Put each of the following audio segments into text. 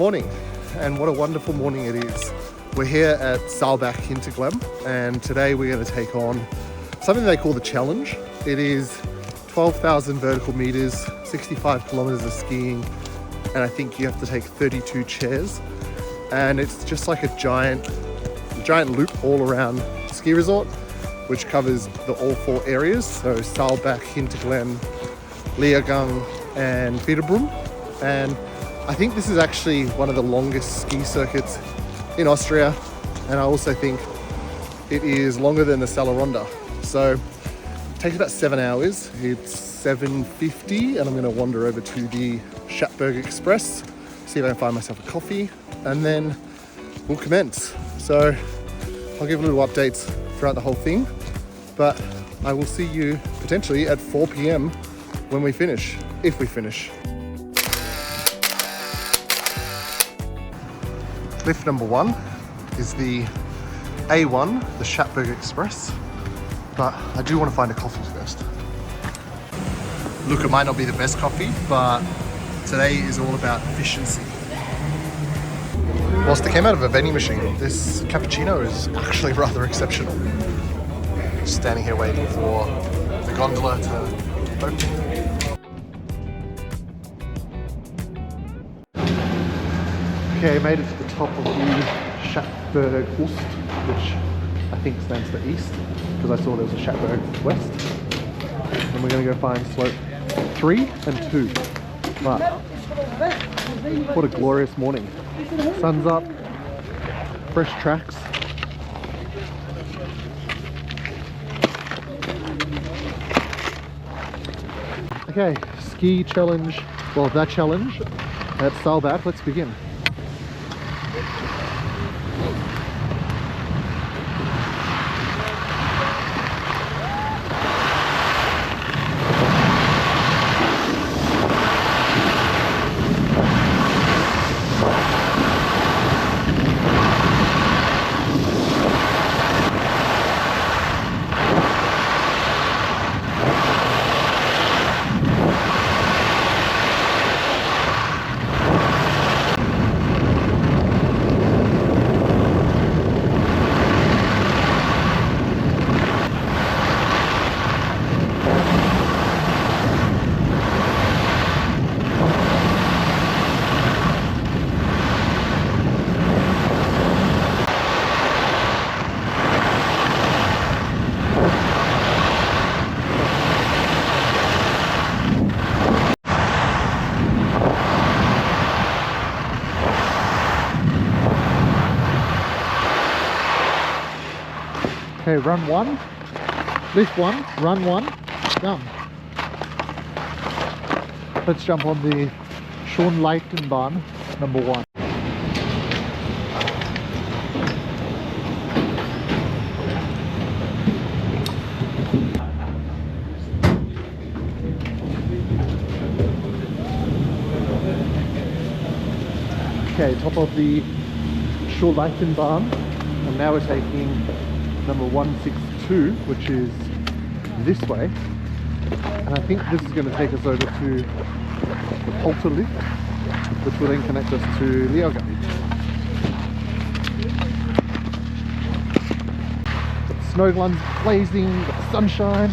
morning, and what a wonderful morning it is. We're here at Saalbach Hinterglemm, and today we're going to take on something they call the challenge. It is 12,000 vertical meters, 65 kilometers of skiing, and I think you have to take 32 chairs. And it's just like a giant loop all around the ski resort, which covers all four areas. So Saalbach, Hinterglemm, Leogang, and Fieberbrunn. And I think this is actually one of the longest ski circuits in Austria, and I also think it is longer than the Saalbach. So it takes about 7 hours. It's 7:50, and I'm going to wander over to the Schattberg X-Press, see if I can find myself a coffee, and then we'll commence. So I'll give little updates throughout the whole thing, but I will see you potentially at 4 p.m. when we finish, if we finish. Lift number 1 is the A1, the Schattberg X-Press, but I do want to find a coffee first. Look, it might not be the best coffee, but today is all about efficiency. Whilst it came out of a vending machine, this cappuccino is actually rather exceptional. Just standing here waiting for the gondola to open. Okay, I made it to the top of the Schattberg Ost, which I think stands for east, because I saw there was a Schattberg West. And we're going to go find slope 3 and 2. But what a glorious morning. Sun's up, fresh tracks. Okay, ski challenge, well, that challenge at Saalbach, let's begin. Okay, run 1, lift 1, run 1, done. Let's jump on the Schonleitenbahn number 1. Okay, top of the Schonleitenbahn, and now we're taking number 162, which is this way, and I think this is going to take us over to the Polter lift, which will then connect us to Leogang. Got the snow glands blazing, got the sunshine.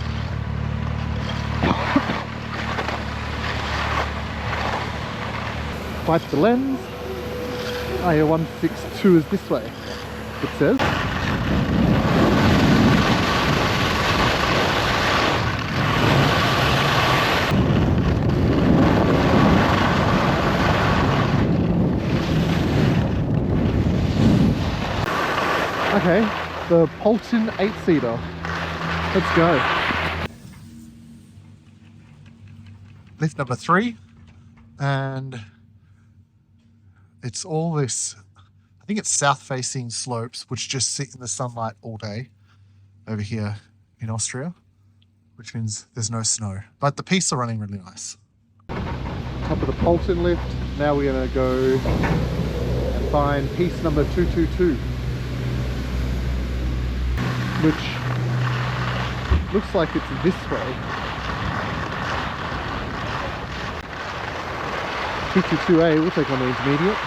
Fight the lens. Ah, yeah, 162 is this way, it says. Okay, the Polten 8-seater. Let's go. Lift number 3, and it's all this, I think it's south-facing slopes which just sit in the sunlight all day over here in Austria, which means there's no snow. But the pistes are running really nice. Top of the Polten lift. Now we're going to go and find piece number 222. Which looks like it's this way. 222A, we'll take on the intermediate.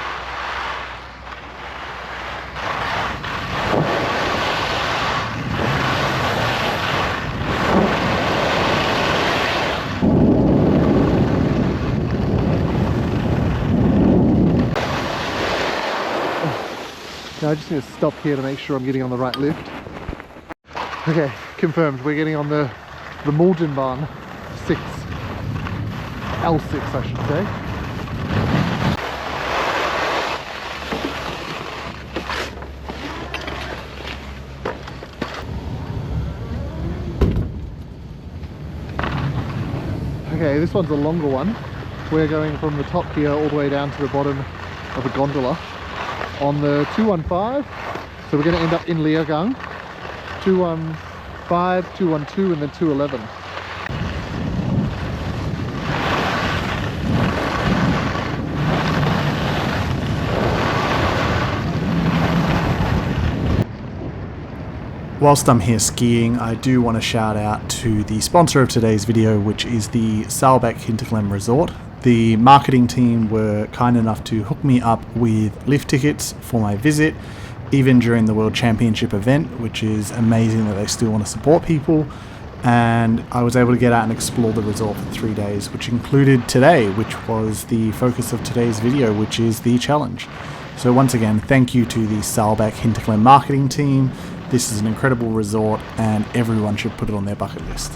Now I just need to stop here to make sure I'm getting on the right lift. Okay, confirmed. We're getting on the Muldenbahn 6. L6, I should say. Okay, this one's a longer one. We're going from the top here all the way down to the bottom of the gondola on the 215. So we're going to end up in Leogang. 215, 212 and then 211. Whilst I'm here skiing, I do want to shout out to the sponsor of today's video, which is the Saalbach Hinterglemm Resort. The marketing team were kind enough to hook me up with lift tickets for my visit, even during the World Championship event, which is amazing that they still want to support people. And I was able to get out and explore the resort for 3 days, which included today, which was the focus of today's video, which is the challenge. So once again, thank you to the Saalbach Hinterglemm marketing team. This is an incredible resort and everyone should put it on their bucket list.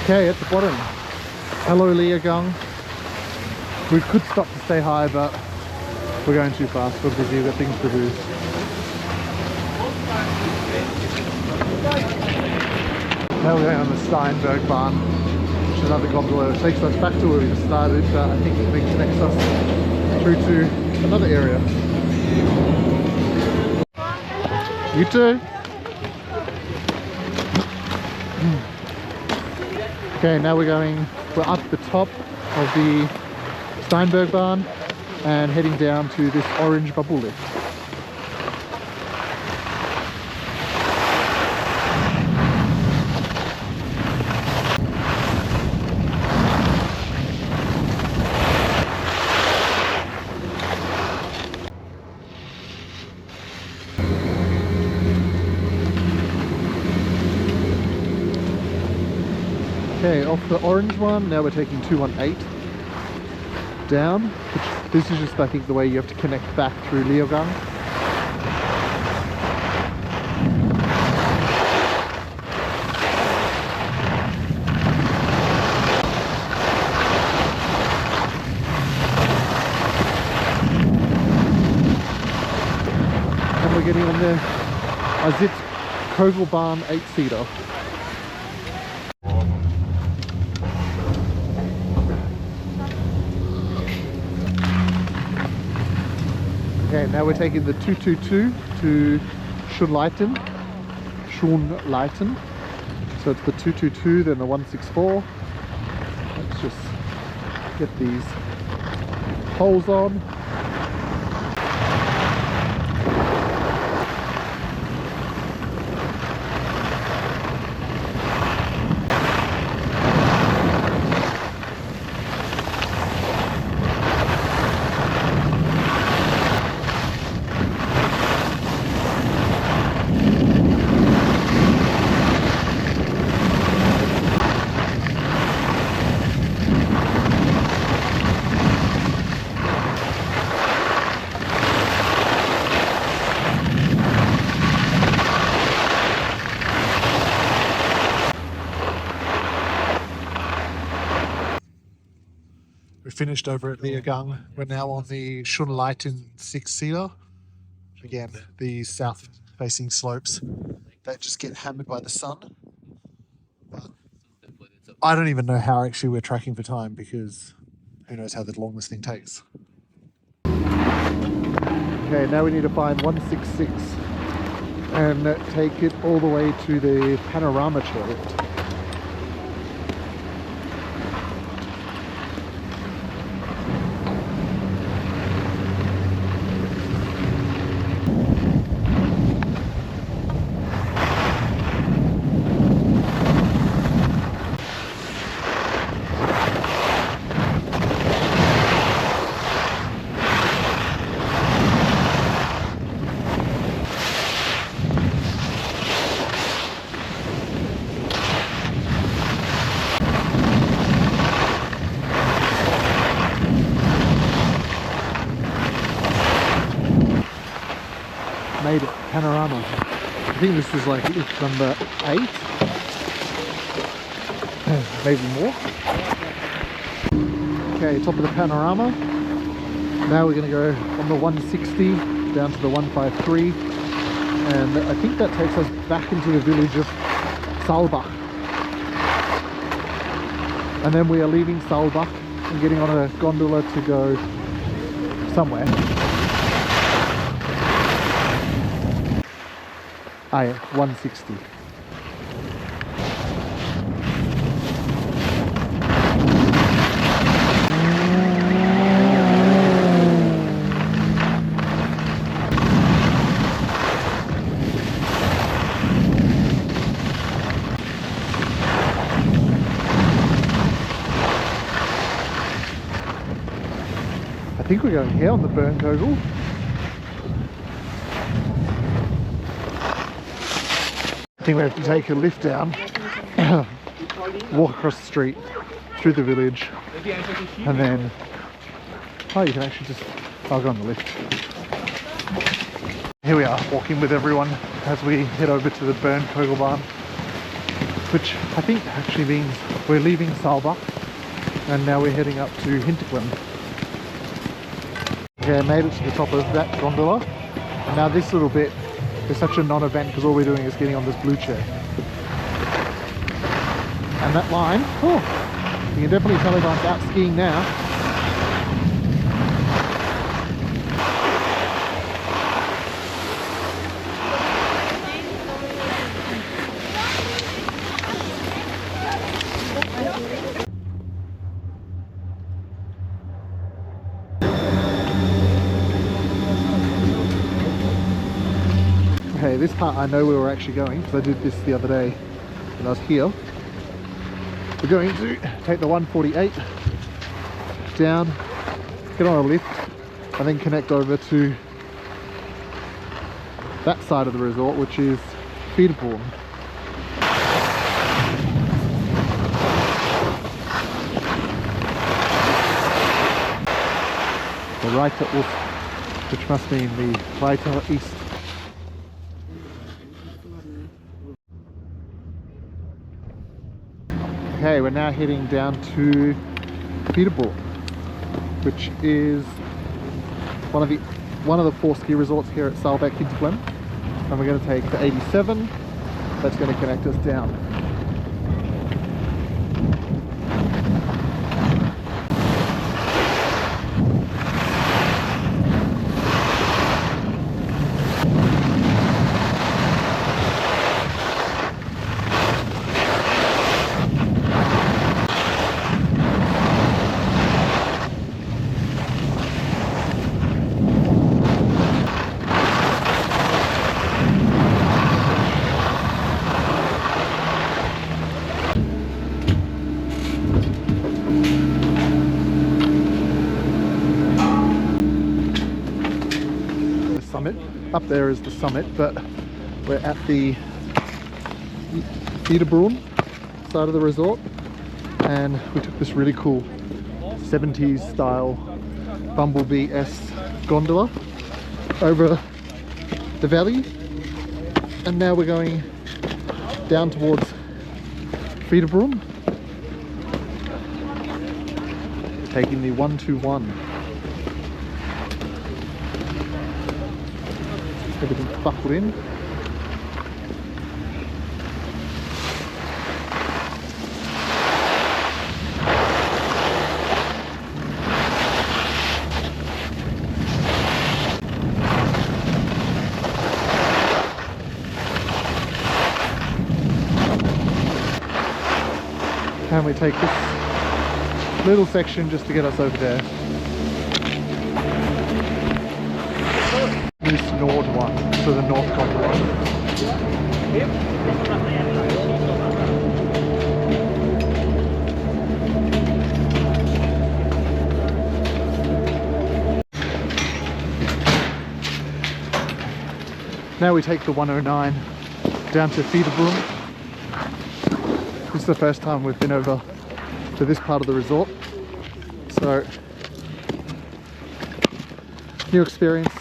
Okay, at the bottom. Hello Leogang. We could stop to say hi, but we're going too fast. We're busy, we've got things to do. Now we're going on the Schattberg Bahn, which is another gondola. It takes us back to where we just started, but I think it connects us through to another area. You too. Okay, now we're up the top of the Schattberg Bahn and heading down to this orange bubble lift. Okay, off the orange one, now we're taking 218 down. Which, this is just, I think, the way you have to connect back through Leogang. And we're getting on the Azit Kogelbahn 8-seater. Okay, now we're taking the 222 to Schönleiten. So it's the 222, then the 164. Let's just get these poles on. We finished over at Leogang. We're now on the Schönleiten 6-seater. Again, the south-facing slopes that just get hammered by the sun. But I don't even know how actually we're tracking for time, because who knows how long this thing takes. Okay, now we need to find 166 and take it all the way to the Panoramic chairlift. Made it, Panorama. I think this is like lift number 8, maybe more. Okay, top of the Panorama. Now we're going to go on the 160 down to the 153, and I think that takes us back into the village of Saalbach. And then we are leaving Saalbach and getting on a gondola to go somewhere. Ah yeah, 160. I think we're going here on the Bernkogel. I think we have to take a lift down, walk across the street, through the village, and then, oh, you can actually just, I'll go on the lift. Here we are, walking with everyone as we head over to the Bernkogel, which I think actually means we're leaving Saalbach, and now we're heading up to Hinterglemm. Okay, I made it to the top of that gondola, and now this little bit is such a non-event because all we're doing is getting on this blue chair. And that line, oh, you can definitely tell everyone's out skiing now. Okay, this part I know where we're actually going because I did this the other day when I was here. We're going to take the 148 down, get on a lift, and then connect over to that side of the resort, which is Fieberbrunn. The right Ost, which must mean the right east. Okay, we're now heading down to Fieberbrunn, which is one of the 4 ski resorts here at Saalbach Hinterglemm, and we're going to take the 87. That's going to connect us down. Up there is the summit, but we're at the Fieberbrunn side of the resort, and we took this really cool 70s style bumblebee-esque gondola over the valley, and now we're going down towards Fieberbrunn, taking the 121. Everything's buckled in. And we take this little section just to get us over there. This Nord one, so the North gondola. Now we take the 109 down to Fieberbrunn. This is the first time we've been over to this part of the resort, so new experience.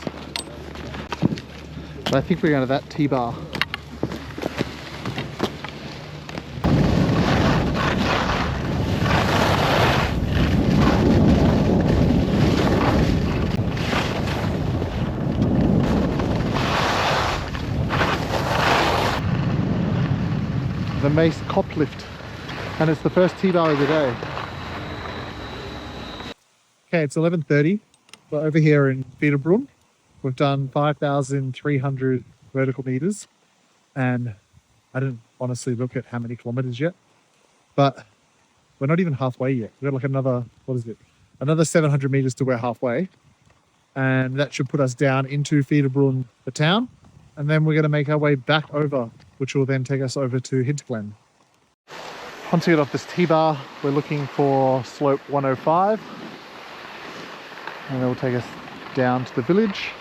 But I think we're going to that T-bar. The Mace Cop Lift, and it's the first T-bar of the day. Okay, it's 11:30. We're over here in Fieberbrunn. We've done 5,300 vertical meters, and I didn't honestly look at how many kilometers yet, but we're not even halfway yet. We've got like another, what is it? Another 700 meters to we're halfway, and that should put us down into Fieberbrunn, the town, and then we're going to make our way back over, which will then take us over to Hinterglemm. Once we get off this T-bar, we're looking for slope 105, and that will take us down to the village.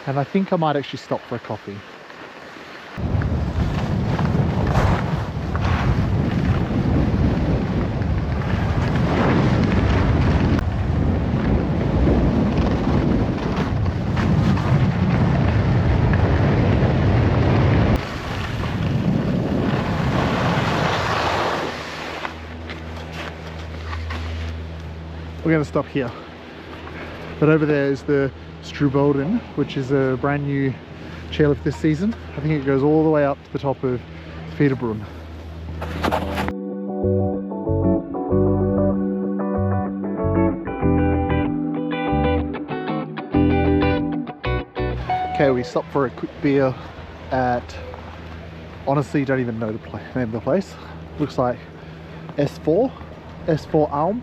And I think I might actually stop for a coffee. We're going to stop here. But over there is the Schattberg, which is a brand new chairlift this season. I think it goes all the way up to the top of Fieberbrunn. Okay, we stopped for a quick beer at, honestly don't even know the name of the place. Looks like S4 Alm.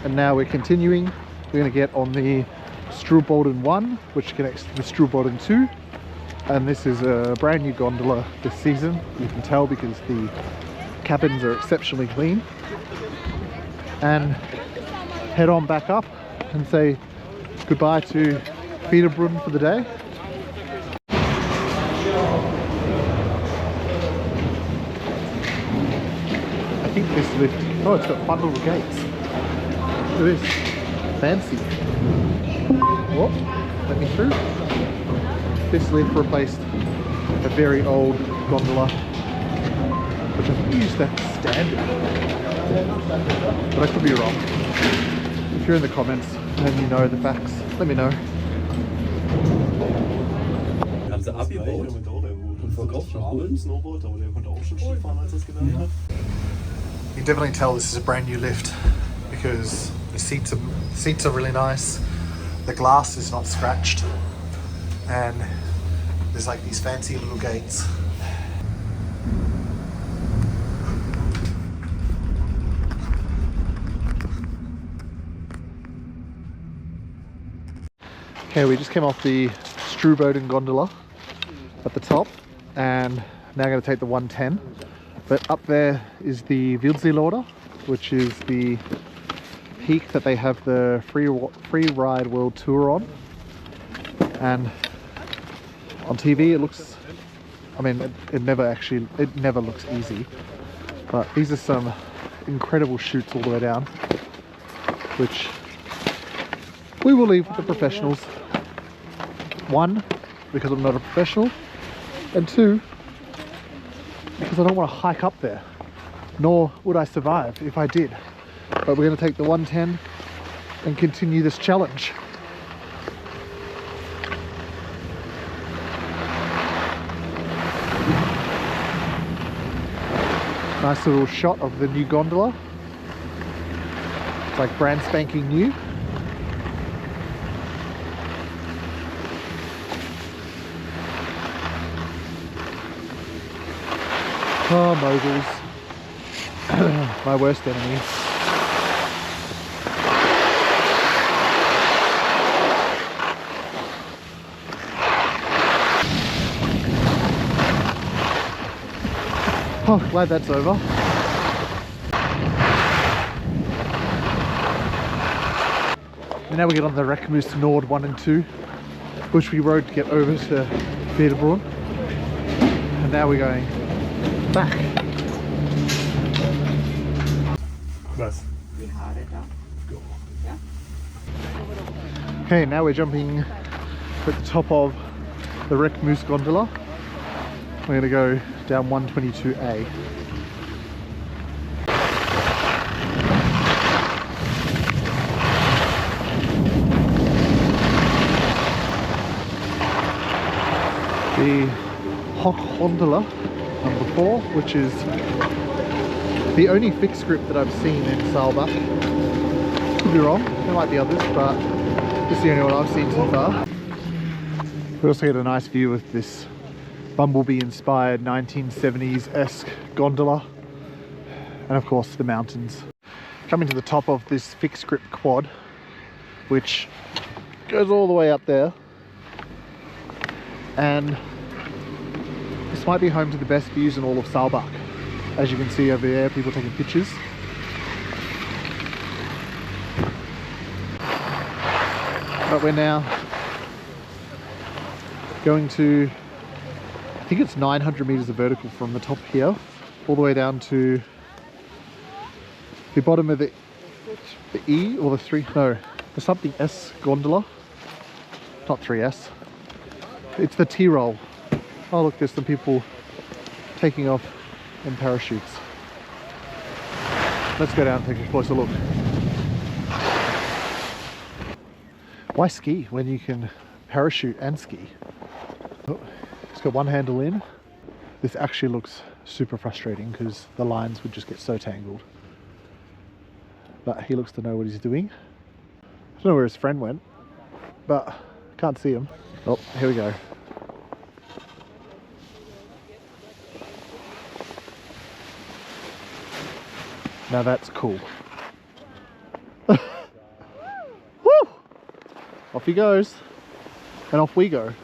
And now we're continuing. We're going to get on the Schattberg 1, which connects to the Schattberg 2. And this is a brand new gondola this season. You can tell because the cabins are exceptionally clean. And head on back up and say goodbye to Fieberbrunn for the day. I think this lift, oh, it's got fun little gates. Look at this, fancy. Whoop, let me through. This lift replaced a very old gondola, which I think used that standard. But I could be wrong. If you're in the comments and you know the facts, let me know. Haben sie abgebaut und verkauft nach Polen? Snowboard, aber der konnte auch schon Skifahren, als er es gelernt hat. You can definitely tell this is a brand new lift because the seats are really nice, the glass is not scratched, and there's like these fancy little gates. Okay, we just came off the Schattberg gondola at the top, and now going to take the 110. But up there is the Wildsee, which is the peak that they have the free ride world tour on. And on TV it looks, I mean, it never looks easy. But these are some incredible chutes all the way down, which we will leave with the professionals. One, because I'm not a professional, and two, because I don't want to hike up there, nor would I survive if I did. But we're going to take the 110 and continue this challenge. Nice little shot of the new gondola. It's like brand spanking new. Oh, moguls. My worst enemy. Oh, glad that's over. And now we get on the Reckmoos Nord 1 and 2, which we rode to get over to Fieberbrunn. And now we're going back. Was? Okay, now we're jumping at the top of the Reckmoos gondola. We're going to go down 122A. The gondola number 4, which is the only fixed grip that I've seen in Saalbach. Could be wrong, there might be others, but this is the only one I've seen so far. We also get a nice view of this bumblebee inspired 1970s-esque gondola, and of course the mountains. Coming to the top of this fixed grip quad, which goes all the way up there, and this might be home to the best views in all of Saalbach. As you can see over there, people taking pictures. But we're now going to, I think it's 900 meters of vertical from the top here, all the way down to the bottom of the E or the 3, no, the something S gondola, not 3S. It's the T-roll. Oh look, there's some people taking off in parachutes. Let's go down and take a closer look. Why ski when you can parachute and ski? Oh, it's got one handle in. This actually looks super frustrating because the lines would just get so tangled. But he looks to know what he's doing. I don't know where his friend went, but I can't see him. Oh, here we go. Now that's cool. Woo! Off he goes. And off we go.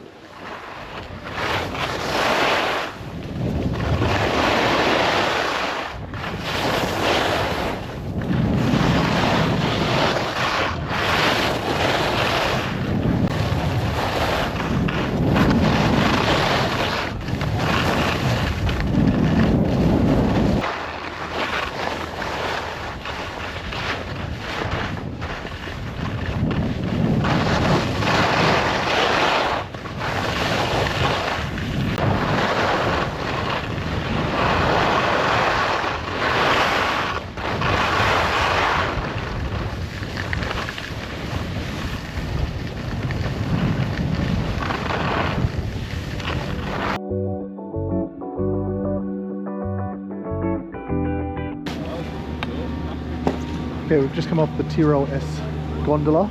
Okay, we've just come off the Tyrol S gondola.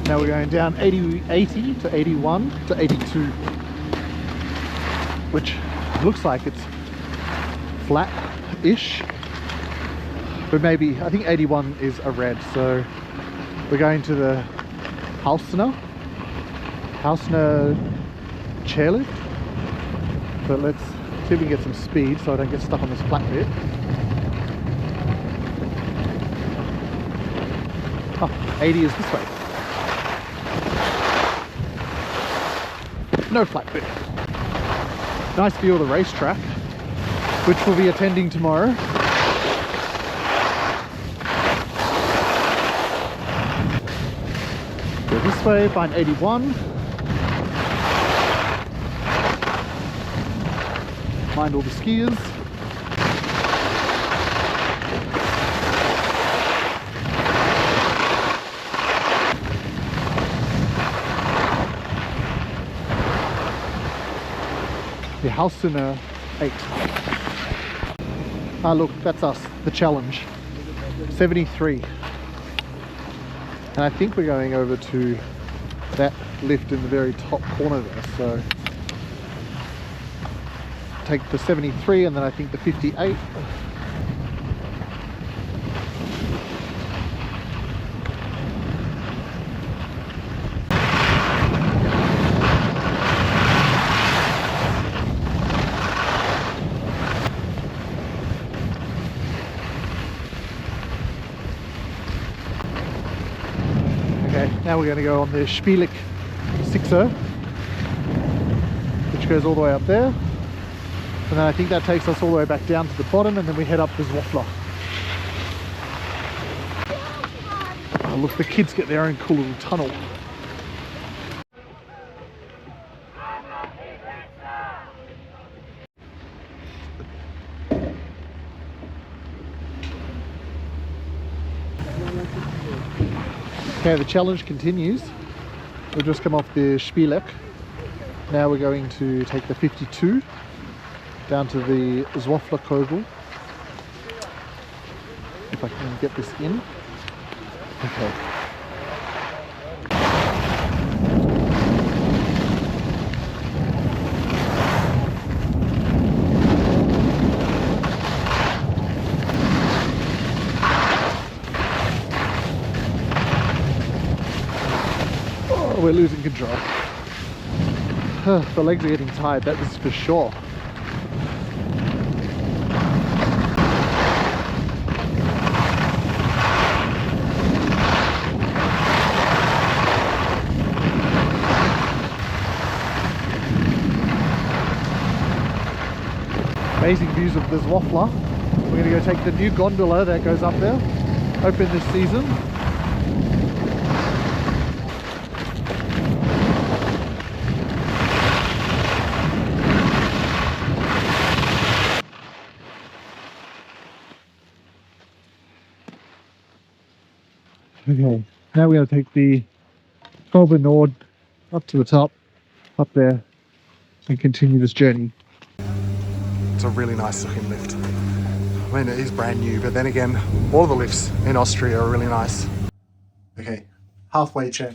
Now we're going down 80 to 81 to 82, which looks like it's flat-ish, but maybe, I think 81 is a red, so we're going to the Hausner chairlift, but let's see if we can get some speed so I don't get stuck on this flat bit. Oh, 80 is this way. No flat bit. Nice view of the racetrack, which we'll be attending tomorrow. Go this way, find 81. Find all the skiers. The Hausner 8. Ah look, that's us, the challenge. 73. And I think we're going over to that lift in the very top corner there, so take the 73 and then I think the 58. Okay, now we're going to go on the Schattberg 6er, which goes all the way up there. And then I think that takes us all the way back down to the bottom, and then we head up the Zwaffler. Oh, look, the kids get their own cool little tunnel. Okay, the challenge continues. We've just come off the Schattberg. Now we're going to take the 52 down to the Zwaffler Kogel. If I can get this in. Okay. Oh, we're losing control. The legs are getting tired, that is for sure. Amazing views of the Zwaffler. We're going to go take the new gondola that goes up there. Open this season. Okay, now we're going to take the Fieberbrunn Nord up to the top, up there, and continue this journey. It's a really nice looking lift. I mean, it is brand new, but then again, all the lifts in Austria are really nice. Okay, halfway check.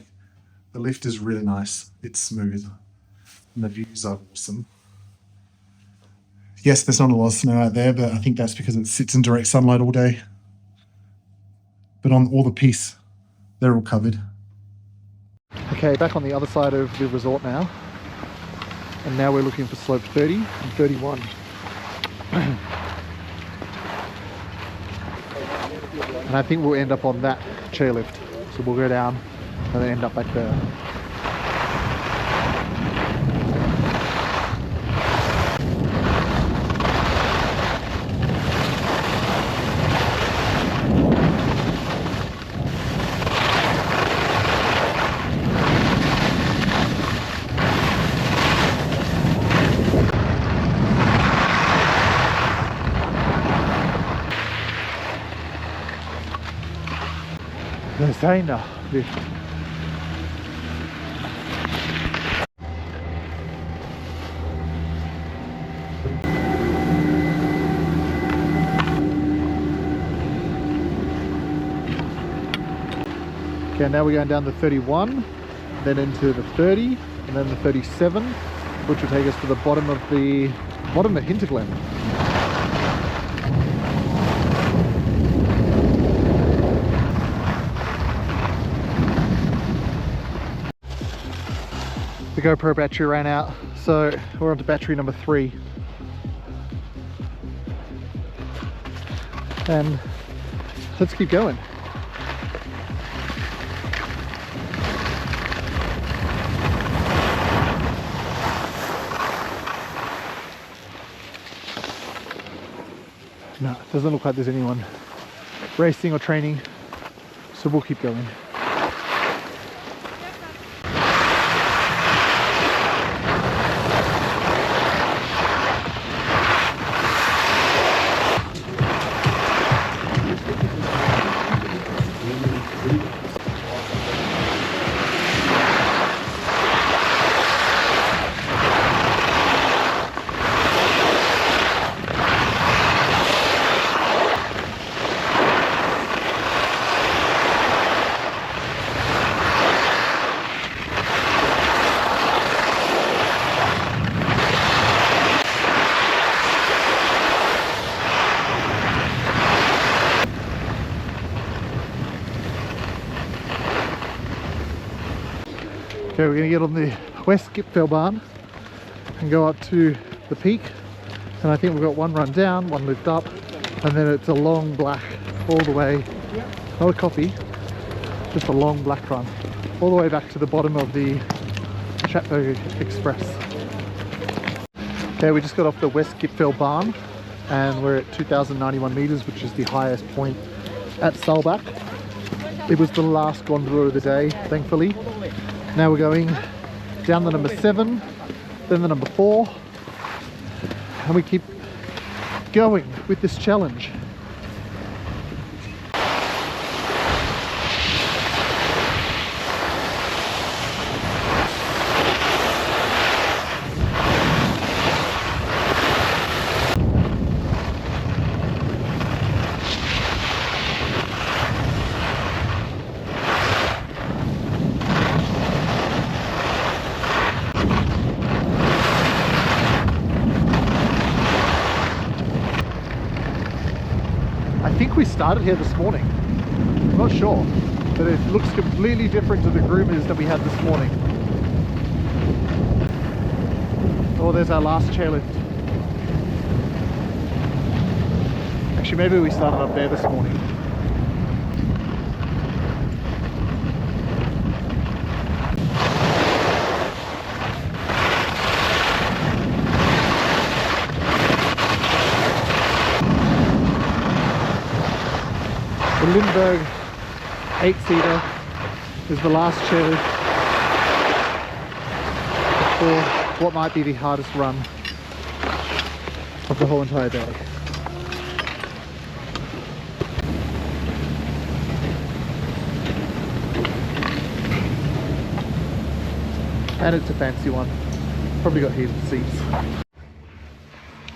The lift is really nice. It's smooth. And the views are awesome. Yes, there's not a lot of snow out there, but I think that's because it sits in direct sunlight all day. But on all the piece, they're all covered. Okay, back on the other side of the resort now. And now we're looking for slope 30 and 31. And I think we'll end up on that chairlift. So we'll go down and then end up back there. The Zena lift. Okay, now we're going down the 31, then into the 30, and then the 37, which will take us to the bottom of Hinterglemm. The GoPro battery ran out, so we're on to battery number 3. And let's keep going. No, it doesn't look like there's anyone racing or training, so we'll keep going. Okay, we're gonna get on the West Gipfelbahn and go up to the peak. And I think we've got one run down, one lift up, and then it's a long black all the way, not a copy, just a long black run, all the way back to the bottom of the Schattberg X-Press. Okay, we just got off the West Gipfelbahn and we're at 2,091 meters, which is the highest point at Saalbach. It was the last gondola of the day, thankfully. Now we're going down the number 7, then the number 4, and we keep going with this challenge. I think we started here this morning. I'm not sure, but it looks completely different to the groomers that we had this morning. Oh, there's our last chairlift. Actually, maybe we started up there this morning. The Lindbergh 8-seater is the last chairlift for what might be the hardest run of the whole entire day. And it's a fancy one. Probably got heated seats.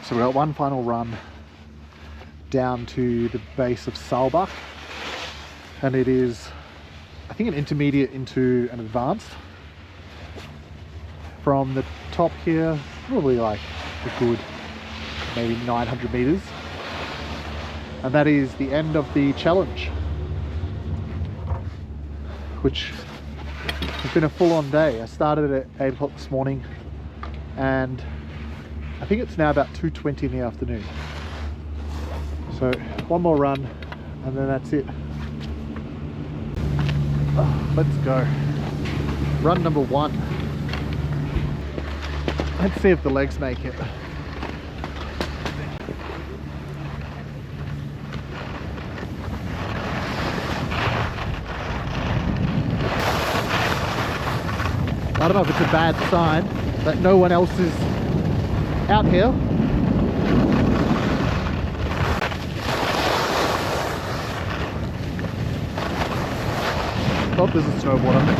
So we've got one final run down to the base of Saalbach, and it is, I think, an intermediate into an advanced. From the top here, probably like a good maybe 900 meters, and that is the end of the challenge, which has been a full-on day. I started at 8 o'clock this morning and I think it's now about 2:20 in the afternoon. So one more run and then that's it. Let's go. Run number 1. Let's see if the legs make it. I don't know if it's a bad sign that no one else is out here. Oh, there's a snowboard on there.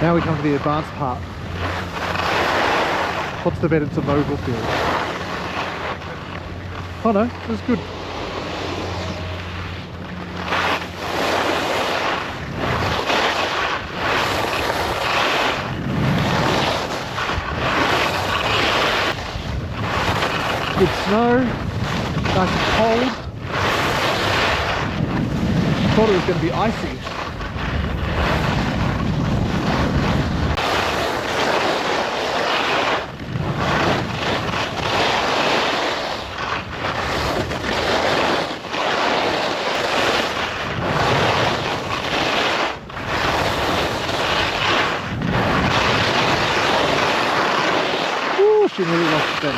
Now we come to the advanced part. What's the bet? It's a mogul field. Oh no, that's good. Good snow, nice and cold. Thought it was going to be icy. She nearly lost it then.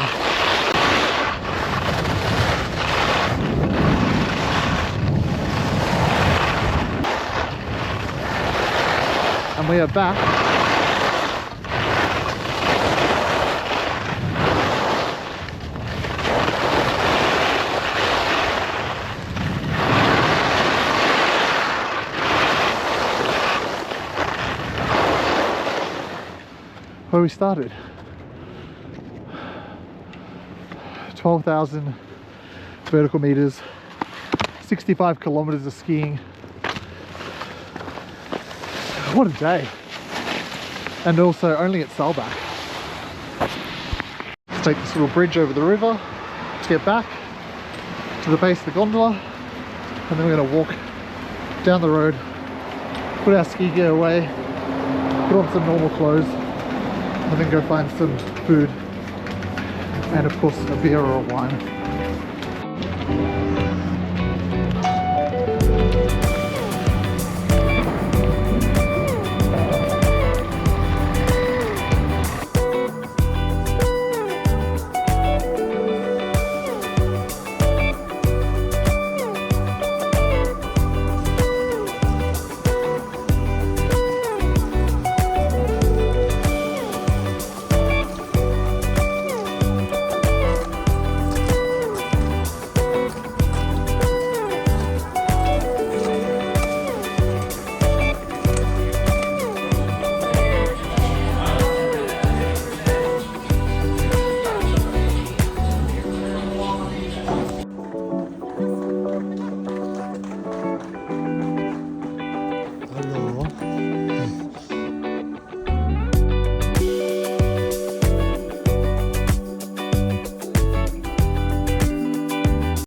And we are back. where we started. 12,000 vertical meters, 65 kilometers of skiing. What a day. And also only at Saalbach. Let's take this little bridge over the river to get back to the base of the gondola, and then we're going to walk down the road, put our ski gear away, put on some normal clothes, and then go find some food and of course a beer or a wine.